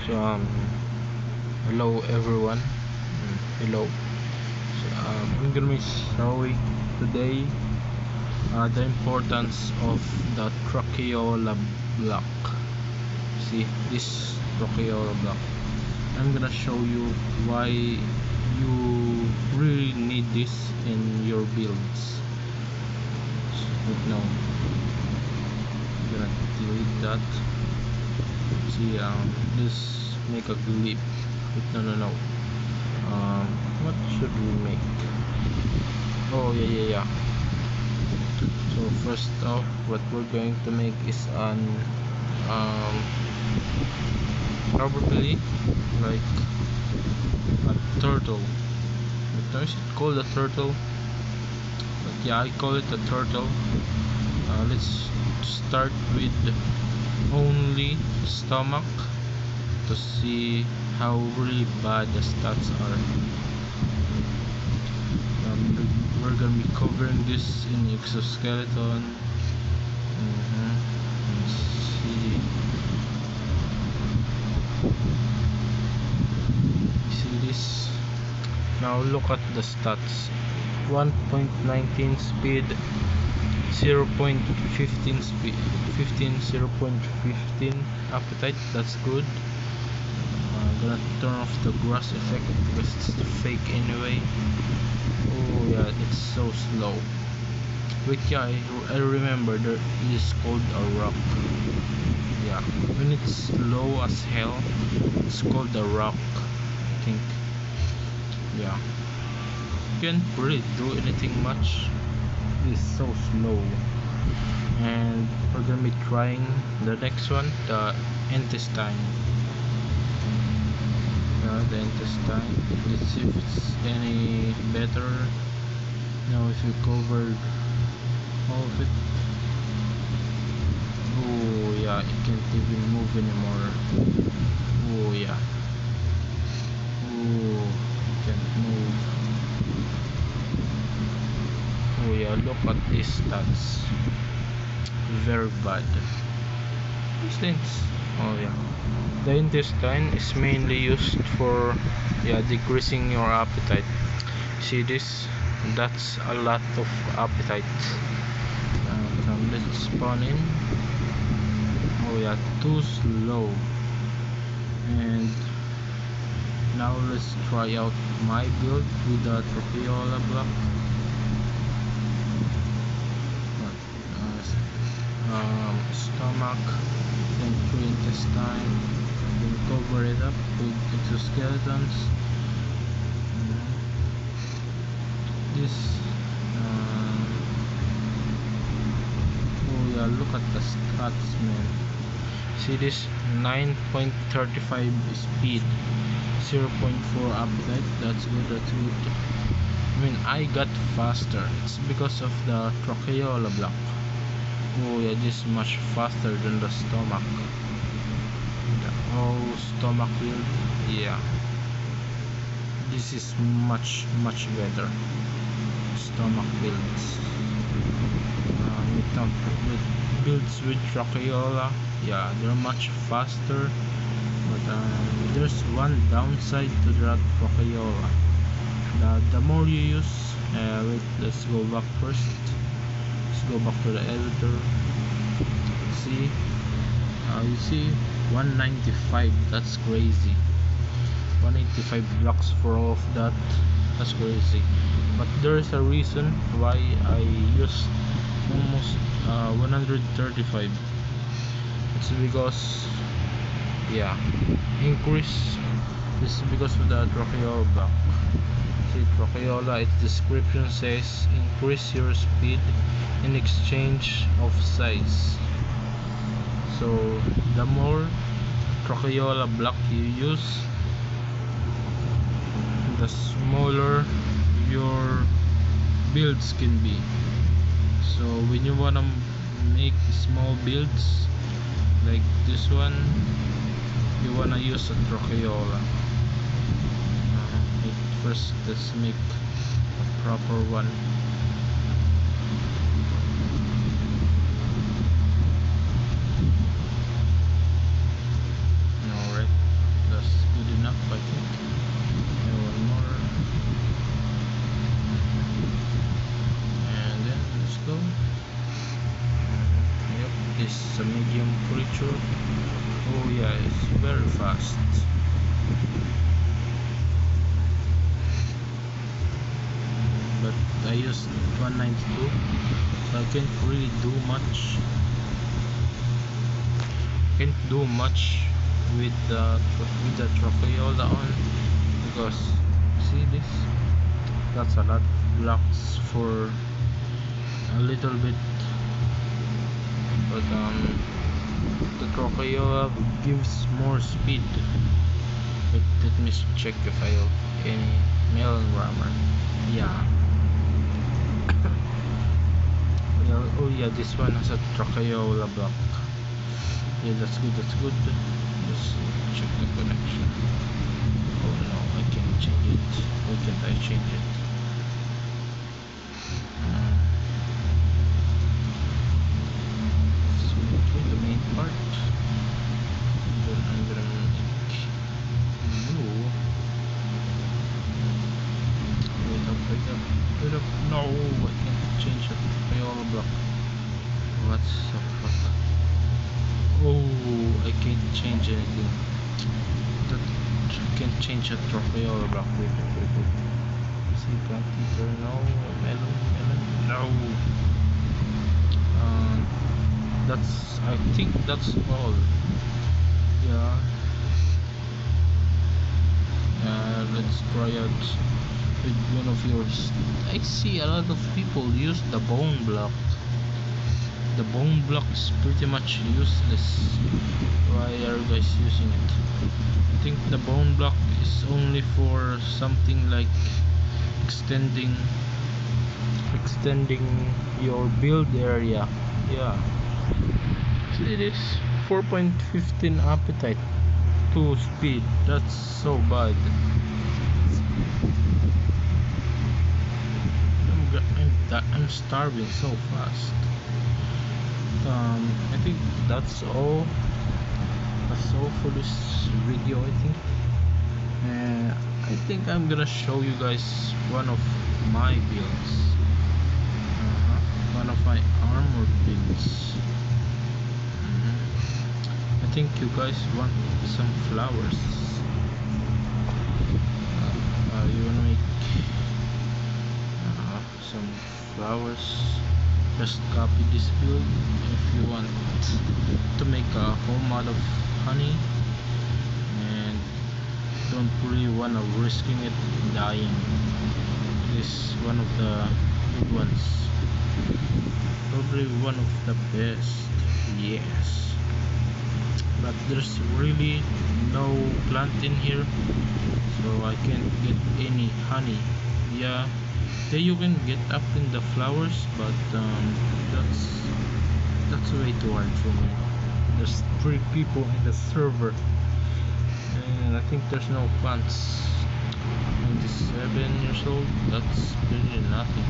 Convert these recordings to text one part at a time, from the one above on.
So hello everyone. Hello. So I'm gonna be showing today the importance of the tracheola block. See this tracheola block. I'm gonna show you why you really need this in your builds. Right now, I'm gonna delete that. See, let's make a clip. No. What should we make? Oh yeah. So first off, what we're going to make is an um probably like a turtle. But is it called a turtle? But yeah, I call it a turtle. Let's start with only stomach to see how really bad the stats are. We're gonna be covering this in exoskeleton. Let's see this. Now look at the stats. 1.19 speed, 0.15 speed, 0.15 appetite. That's good. I'm gonna turn off the grass effect because it's fake anyway. Oh yeah, it's so slow. Wait, yeah, I remember there is called a rock. Yeah, when it's low as hell, it's called a rock, I think. Yeah, can't really do anything much. It's so slow. And we're gonna be trying the next one, the intestine. The intestine. Let's see if it's any better. Now if we covered all of it. Oh yeah, it can't even move anymore. Oh yeah. Oh, it can't move. Oh yeah, look at these stats. Very bad. These things. Oh yeah. The intestine is mainly used for decreasing your appetite. See this? That's a lot of appetite. Let's spawn in. Oh yeah, too slow. And now let's try out my build with the tracheola block. Stomach, then through intestine, then cover it up with exoskeletons. This oh yeah, look at the stats, man. See this? 9.35 speed, 0.4 appetite. That's good. I mean, I got faster. It's because of the tracheola block. Oh yeah, this is much faster than the stomach. Stomach build. Yeah, this is much better. Stomach builds. With builds with tracheola, yeah, they're much faster. But there's one downside to that tracheola. The more you use, wait, let's go back first. Go back to the editor. See, you see 195. That's crazy. 185 blocks for all of that. That's crazy. But there is a reason why I used almost 135. It's because increase. This is because of the tracheola block. See, tracheola, its description says increase your speed in exchange of size. So the more tracheola block you use, the smaller your builds can be. So when you wanna make small builds like this one, you wanna use a tracheola. First, let's make a proper one. Alright. This is a medium creature. Oh yeah, it's very fast. But I used 192, so I can't really do much. Can't do much with the Trocheola on, because see this? That's a lot of blocks for a little bit. But the Trocheola gives more speed. But let me check if I have any melon rammer. Yeah. Oh yeah, this one has a Trocheola block. Yeah, that's good, that's good. Just check the connection. Oh no, I can't change it. Why can't I change it? So to the main part. Then I'm gonna make new. Wait up. No, I can't change the Trocheola block. What the fuck? Oh, I can't change anything. That I can't change a Trocheola block. Wait. See, plant eater, no. Melon, no. I think that's all. Yeah. Let's try out with one of yours. I see a lot of people use the bone block. The bone block is pretty much useless. Why are you guys using it? I think the bone block is only for something like extending your build area. Yeah. See this? 4.15 appetite, 2 speed. That's so bad. I'm starving so fast. I think that's all for this video. I think I'm gonna show you guys one of my builds, one of my armor builds. I think you guys want some flowers. You wanna make some flowers? Just copy this build. If you want to make a home out of honey and don't really wanna risking it dying, this is one of the good ones, probably one of the best. Yes, but there's really no plant in here, so I can't get any honey. Yeah, you can get up in the flowers, but that's way too hard for me. There's 3 people in the server, and I think there's no plants. 27 years old, that's really nothing.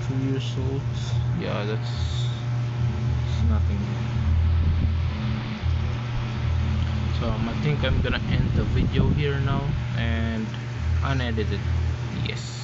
32 years old, yeah, that's nothing. So I think I'm gonna end the video here now and unedited. Yes.